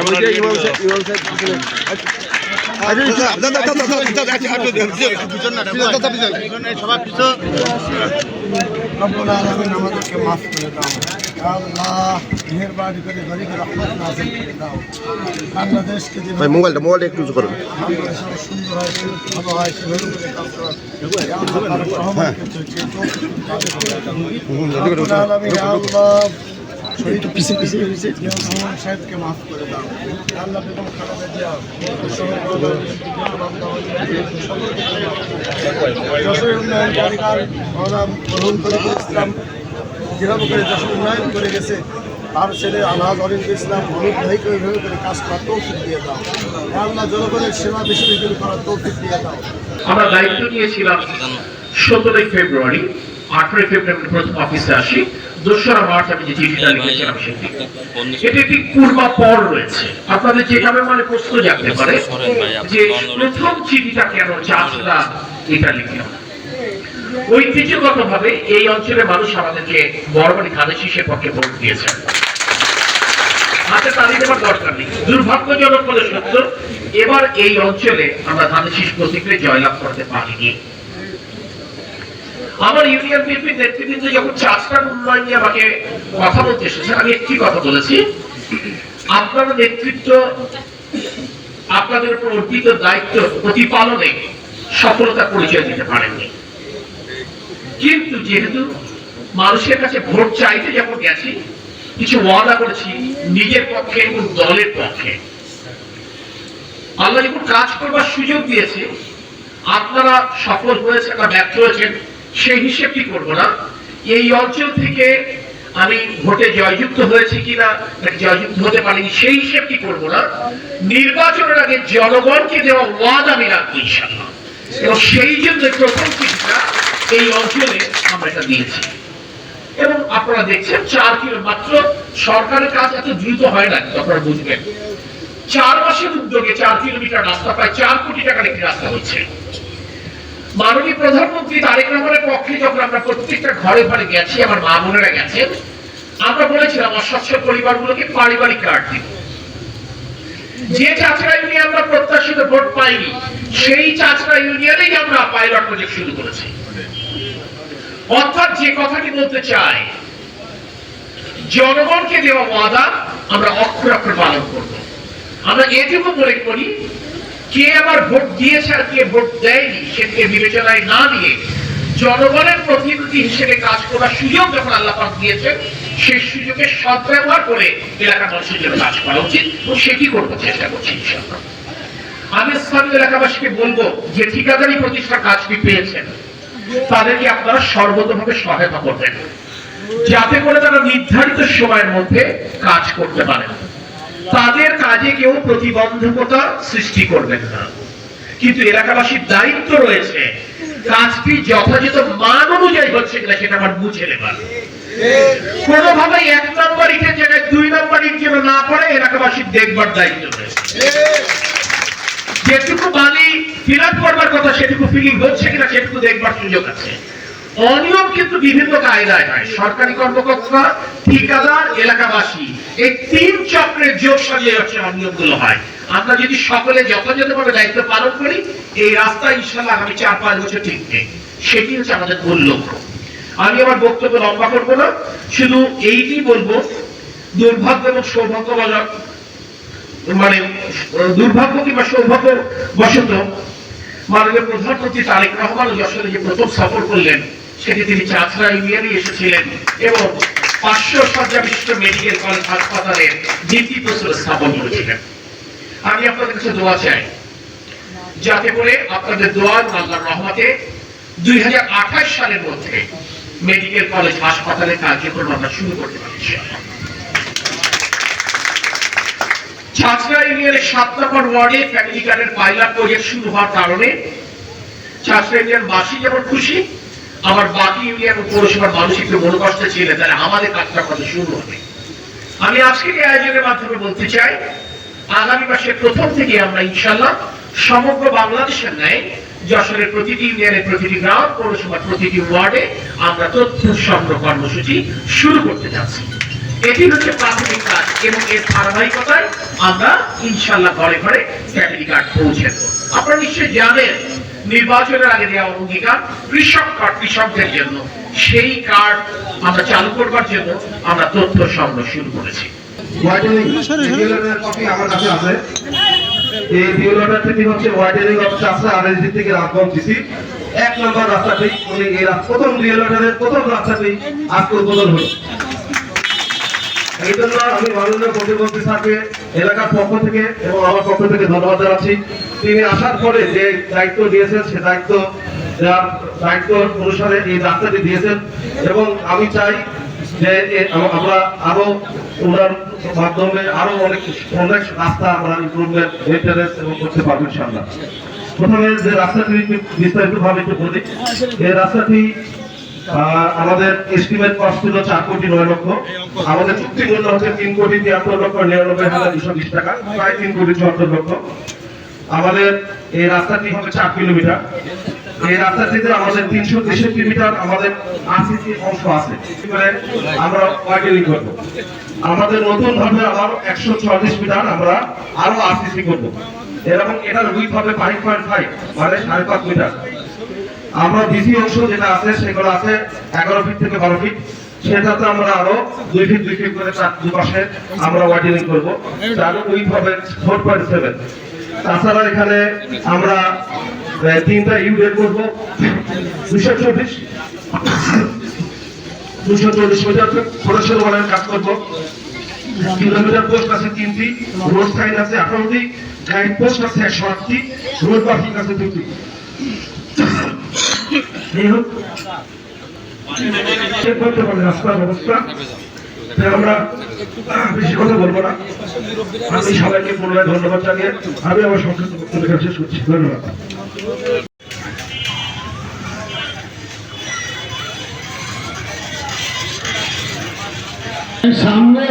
আমাদেরকে মাফ করে দাও আল্লাহ, মেহেরবানি করে গরিবের রহমত নাযিল করে দাও। বাংলাদেশকে যে মোবাইলটা একটু করুন, সুন্দর হয়, ভালো হয়, সেভাবে করে কাজ করার সহমতকে চেয়েছি। আল্লাহ সাহেবকে মাফ করে দাও আল্লাহ, বেগম খালেদা জিয়া যশোরের উন্নয়নকারীকার গ্রহণ করে ইসলাম যেভাবে করে যশোর উন্নয়ন করে গেছে, তার ছেলে আলহাজ অরিন্দু ইসলাম হলুদ ভাইকে ওইভাবে করে কাজ করার তৌফিক দিয়ে দাও আল্লাহ, জনগণের সেবা বেশি বেশি করার তৌফিক দিয়ে দাও। আমরা দায়িত্ব নিয়েছিলাম 17 ফেব্রুয়ারি, 18 ফেব্রুয়ারি প্রথম অফিসে আসি, 2রা মার্চ আমি যে চিঠিটা লিখেছিলাম সেটি এটি একটি পূর্বাপর রয়েছে। আপনাদের যেভাবে মানে প্রশ্ন জানতে পারে যে প্রথম চিঠিটা কেন চাষরা এটা লিখলাম। ঐতিহ্যগতভাবে এই অঞ্চলের মানুষ আমাদেরকে বড়বাড়ি ধানের শীষের পক্ষে ভোট দিয়েছেন, হাতে তালি দেওয়ার দরকার নেই। দুর্ভাগ্যজনক বলে সত্য, এবার এই অঞ্চলে আমরা ধানের শীষ প্রতীকে জয়লাভ করতে পারিনি। আমার ইউনিয়ন বিএনপির নেতৃবৃন্দ যখন চাষটার উন্নয়ন নিয়ে আমাকে কথা বলতে এসেছে, আমি একটি কথা বলেছি, আপনার নেতৃত্ব আপনাদের উপর অর্পিত দায়িত্ব প্রতিপালনে সফলতা পরিচয় দিতে পারেননি, কিন্তু যেহেতু মানুষের কাছে ভোট চাইতে যখন গেছি, কিছু ওয়াদা করেছি নিজের পক্ষে এবং দলের পক্ষে। আল্লাহ যখন কাজ করবার সুযোগ দিয়েছে, আপনারা সফল হয়েছে না ব্যর্থ হয়েছেন সেই হিসেবটি করবো না। এই অঞ্চল থেকে আমি ভোটে জয়যুক্ত হয়েছি কিনা জয়যুক্ত হতে পারিনি সেই হিসেবটি করবো না। নির্বাচনের আগে জনগণকে দেওয়া ওয়াদা আমি রাখবো ইনশাআল্লাহ, এবং সেই জন্য প্রথম চিঠিটা এই অঞ্চলে আমরা এটা দিয়েছি। এবং আপনারা দেখছেন 4 কিলো মাত্র, সরকারের কাজ এত দ্রুত হয় না, আপনারা বুঝবেন। 4 মাসের উদ্যোগে 4 কিলোমিটার রাস্তা, প্রায় 4 কোটি টাকার একটি রাস্তা হচ্ছে। মাননীয় প্রধানমন্ত্রী তারেক রহমানের পক্ষে যখন আমরা প্রত্যেকটা ঘরে ঘরে গেছি, আমার মা বোনেরা গেছেন, আমরা বলেছিলাম অসচ্ছল পরিবারগুলোকে পারিবারিক কার্ড দিব। যে চাচরা ইউনিয়ন আমরা প্রত্যাশিত ভোট পাইনি, সেই চাচরা ইউনিয়নেই আমরা পাইলট প্রজেক্ট শুরু করেছি। অর্থাৎ যে কথাটি বলতে চাই, জনগণকে দেওয়া ওয়াদা আমরা অক্ষর অক্ষর পালন করব। আমরা এটুকু মনে করি, কে আমার ভোট দিয়েছে আর কে ভোট দেয়নি সেটাকে বিবেচনায় না নিয়ে জনগণের প্রতিনিধি হিসেবে কাজ করার সুযোগ যখন আল্লাহ পাক দিয়েছেন, সেই সুযোগে সদ্ব্যবহার করে এলাকার মানুষের জন্য কাজ করা উচিত, এবং সেটি করতে চেষ্টা করছি ইনশাআল্লাহ। আমি স্থানীয় এলাকাবাসীকে বলবো, যে ঠিকাদারি প্রতিষ্ঠান কাজটি পেয়েছেন তাদেরকে আপনারা সর্বতভাবে সহায়তা করবেন, যাতে করে তারা নির্ধারিত সময়ের মধ্যে কাজ করতে পারেন। তাদের কাজে কেউ প্রতিবন্ধকতা সৃষ্টি করবেন না, কিন্তু এলাকাবাসীর দায়িত্ব রয়েছে কাজটি যথাযথ মান অনুযায়ী হচ্ছে কিনা সেটা আমার বুঝে নেবার। কোনোভাবে 1 নম্বর ইটের জায়গায় 2 নম্বর ইট যেন না পড়ে, এলাকাবাসীর দেখবার দায়িত্ব রয়েছে। যেটুকু বালি ফিল আপ করবার কথা সেটুকু ফিলিং হচ্ছে কিনা সেটুকু দেখবার সুযোগ আছে। অনিয়ম কিন্তু বিভিন্ন কায়দায় হয়, সরকারি কর্মকর্তা, ঠিকাদার, এলাকাবাসী, এই 3 চক্রের যোগ সাজিয়ে হচ্ছে অনিয়মগুলো হয়। আমরা যদি সকলে যথাযথভাবে দায়িত্ব পালন করি, এই রাস্তা ইনশাআল্লাহ আগামী 4-5 বছর টিকবে, সেটি হচ্ছে আমাদের মূল লক্ষ্য। আমি আমার বক্তব্য লম্বা করবো না, শুধু এইটি বলবো, দুর্ভাগ্য এবং সৌভাগ্যবশত, মানে দুর্ভাগ্য কিংবা সৌভাগ্য বশত মাননীয় প্রধানমন্ত্রী তারেক রহমান যশোরে যে প্রথম সফর করলেন, সেটি তিনি চাচরা ইউনিয়নে এসেছিলেন এবং 500 শয্যা বিশিষ্ট মেডিকেল কলেজ হাসপাতালের ভিত্তিপ্রস্তর স্থাপন করেছিলেন। আমি আপনাদের কাছে দোয়া চাই, যাতে করে আপনাদের দোয়া আল্লাহর রহমতে 2028 সালের মধ্যে মেডিকেল কলেজ হাসপাতালের কার্যক্রম আমরা শুরু করতে পারি। চাচরা ইউনিয়নের 7 নম্বর ওয়ার্ডে ফ্যামিলি কার্ডের পাইলট প্রজেক্ট শুরু হওয়ার কারণে চাচরা ইউনিয়ন বাসী যেমন খুশি, আমার বাকি ইউনিয়ন ও পৌরসভার মানুষ একটু মনোকষ্টে ছিলেন, তাহলে আমাদের কাজটা কত শুরু হবে। আমি আজকে এই আয়োজনের মাধ্যমে বলতে চাই, আগামী মাসের প্রথম থেকে আমরা ইনশাআল্লাহ সমগ্র বাংলাদেশের ন্যায় যশোরের প্রতিটি ইউনিয়নের প্রতিটি গ্রাম, পৌরসভার প্রতিটি ওয়ার্ডে আমরা তথ্য সংগ্রহ কর্মসূচি শুরু করতে যাচ্ছি। এটি হচ্ছে প্রাথমিক কাজ এবং এর ধারাবাহিকতায় আমরা ইনশাল্লাহ ঘরে ঘরে ফ্যামিলি কার্ড পৌঁছে দেব। আপনারা নিশ্চয়ই জানেন নির্বাচনের আগে দেওয়া অঙ্গীকার কৃষক কার্ড, কৃষকদের জন্য সেই কার্ড আমরা চালু করবার জন্য আমরা তথ্য সংগ্রহ শুরু করেছি। আমার কাছে আছে, এই ডিওলারটা থেকে হচ্ছে ওয়াইডেনিং অফিস আছে আরএসডি থেকে রাজগঞ্জ ডিসি 1 নম্বর রাস্তাটি, উনি এই প্রথম ডিওলারের প্রথম রাস্তাটি আজকে উদ্বোধন হলো। এই জন্য আমি মাননীয় প্রতিমন্ত্রী স্যারকে এলাকার পক্ষ থেকে এবং আমার পক্ষ থেকে ধন্যবাদ জানাচ্ছি। তিনি আসার পরে যে দায়িত্ব দিয়েছেন সে দায়িত্ব অনুসারে এই রাস্তাটি দিয়েছেন এবং আমি চাই যে আমরা আরো ওনার মাধ্যমে আরো অনেক রাস্তা আমরা ইমপ্রুভমেন্ট মেইনটেনেন্স এবং করতে পারবো ইনশাআল্লাহ। প্রথমে যে রাস্তাটি বিস্তারিত ভাবে একটু বলি, এই রাস্তাটি আমাদের এস্টিমেট কস্ট ছিল 4,09,00,000, আমাদের চুক্তি মূল্য হচ্ছে 3,73,99,220 টাকা, প্রায় 3,74,00,000। আমাদের এই রাস্তাটি হবে 4 কিলোমিটার। এই রাস্তাটিতে আমাদের 363 মিটার আমাদের আরসিসি অংশ আছে, আমরা ওয়াইডেনিং করব। আমাদের নতুন ভাবে আবার 140 মিটার আমরা আরো আরসিসি করব, এরকম এটার উইথ হবে 5.5 মানে 5.5 মিটার। আমরা বিসি অংশ যেটা আছে সেগুলো আছে 11 ফিট থেকে 12 ফিট, সেটাতে আমরা আরো 2 ফিট 2 ফিট করে দুপাশে আমরা ওয়াইডেনিং করব, যার উইথ হবে 4.7। তাছাড়া এখানে আমরা 3টা ইউ বের করবো, 240 মিটার প্রদর্শন ওয়ালের কাজ করবো। কিলোমিটার পোস্ট আছে 3টি, রোড সাইন আছে 18টি, গাইড পোস্ট আছে 108টি, রোড মার্কিং আছে 2টি। এই হোক রাস্তার ব্যবস্থা, আমরা বেশি কথা বলবো না। আমি সবাইকে পুনরায় ধন্যবাদ জানিয়ে আমি আমার সংক্ষিপ্ত বক্তব্য শেষ করছি। ধন্যবাদ। সামনে